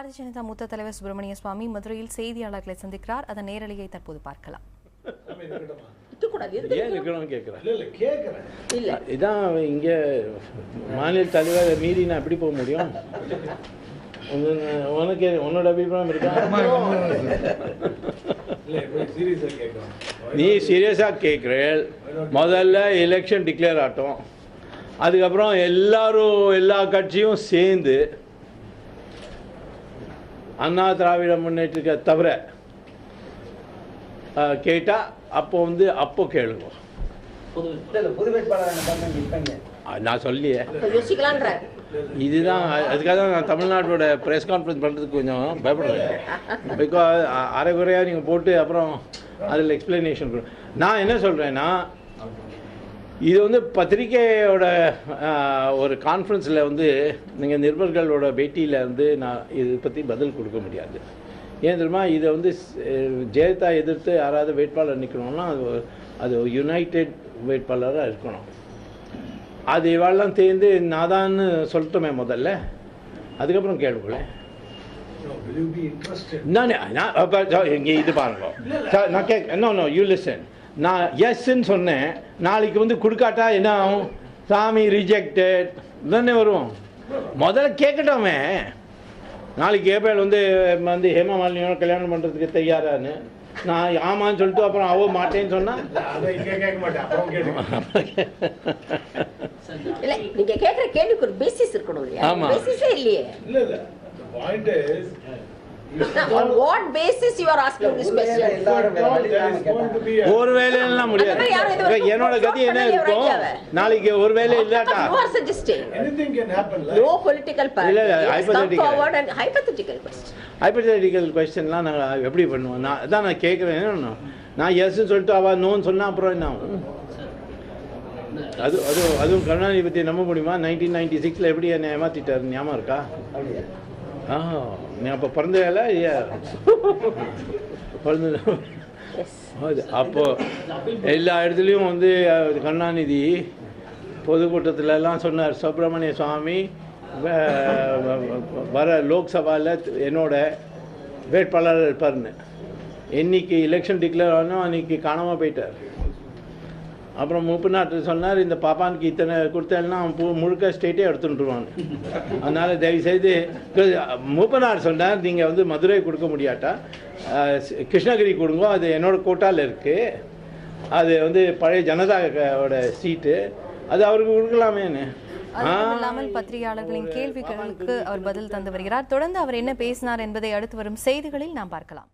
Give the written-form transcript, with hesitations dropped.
பாரதிய ஜனதா மூத்த தலைவர் சுப்பிரமணிய சுவாமி மதுரையில் செய்தியாளர்களை சந்திக்கிறார். அதன் நேரலையை தற்போது பார்க்கலாம். இதான் இங்க மாநில தலைவர் மீறி நான் எப்படி போக முடியும்? உனக்கு உன்னோட அபிப்பிராயம் இருக்கா? நீ சீரியஸா கேட்குற. முதல்ல எலெக்ஷன் டிக்ளேர் ஆகட்டும், அதுக்கப்புறம் எல்லா கட்சியும் சேர்ந்து அண்ணா திராவிட முன்னேற்றத்தை தவிர கேட்டால் அப்போ கேளுங்க. நான் சொல்லியே இதுதான், அதுக்காக தான் நான் தமிழ்நாட்டோட ப்ரெஸ் கான்ஃபரன்ஸ் பண்ணுறதுக்கு கொஞ்சம் பயப்படுறேன். பிகாஸ் அரைகுறையாக நீங்கள் போட்டு அப்புறம் அதில் எக்ஸ்பிளனேஷன் நான் என்ன சொல்கிறேன்னா, இது பத்திரிகையோட ஒரு கான்ஃபரன்ஸில் நீங்கள் நிருபர்களோட பேட்டியில் நான் இதை பற்றி பதில் கொடுக்க முடியாது. ஏன் தெரியுமா? இதை ஜெயலலிதா எதிர்த்து யாராவது வேட்பாளர் நிற்கணும்னா அது யுனைடெட் வேட்பாளராக இருக்கணும். அது இவாளெல்லாம் தேர்ந்து நாதான்னு சொல்லட்டுமே முதல்ல, அதுக்கப்புறம் கேளுங்களேன். இங்கே இது பாருங்க, நான் யூ லிசன். நான் எஸ்ன்னு சொன்னேன், நாளைக்கு கொடுக்காட்டா என்ன ஆகும்? சாமி ரிஜெக்டட் தானே வரும். முதல்ல கேட்கட்டோமே. நாளைக்கு ஏப்ரல் ஹேமா மாலினியோட கல்யாணம் பண்ணுறதுக்கு தயாரான்னு நான் ஆமான்னு சொல்லிட்டு அப்புறம் அவ மாட்டேன்னு சொன்னா நீங்க கேக்குற கேள்விக்கு ஒரு பேசிஸ் இருக்கணும் இல்லையா? பேசிஸே இல்லையே. On what basis you are asking this question? ஒரு வேலை எல்லாம் முடியாது. என்னோட கதி என்ன இருக்கும்? நாளைக்கு ஒரு வேலை இல்லாட்டா you are suggesting anything can happen. No political party. Hypothetical கொஸ்டின்லாம் நான் எப்படி பண்ணுவோம்? நான் கேட்குறேன். நான் எஸ்ன்னு சொல்லிட்டு அவ நோன்னு சொன்னா அப்புறம் என்ன ஆகும்? அதுவும் கருணாநிதி பற்றி நம்ப முடியுமா? 1996 எப்படி என்னை ஏமாத்திட்டாரு ஞாபகம் இருக்கா? நீ அப்போ பிறந்தல பிறந்த அப்போ எல்லா இடத்துலையும் கருணாநிதி பொதுக்கூட்டத்திலலாம் சொன்னார், சுப்பிரமணிய சுவாமி வர லோக்சபாவில் என்னோட வேட்பாளர் இருப்பார்னு. என்னைக்கு எலெக்ஷன் டிக்ளேர் ஆனோ அன்றைக்கி காணாமல் போயிட்டார். அப்புறம் மூப்பநாட்டு சொன்னார், இந்த பாப்பானுக்கு இத்தனை கொடுத்தேன்னா அவன் முழுக்க ஸ்டேட்டே எடுத்துட்டுருவான்னு. அதனால் தயவுசெய்து மூப்பநாடு சொன்னார், நீங்கள் மதுரை கொடுக்க முடியாட்டா கிருஷ்ணகிரி கொடுங்க, அது என்னோடய கோட்டாவில் இருக்குது. அது பழைய ஜனதாவோட சீட்டு, அது அவருக்கு கொடுக்கலாமேன்னு. இல்லாமல் பத்திரிகையாளர்களின் கேள்விகளுக்கு அவர் பதில் தந்து வருகிறார். தொடர்ந்து அவர் என்ன பேசினார் என்பதை அடுத்து வரும் செய்திகளில் நாம் பார்க்கலாம்.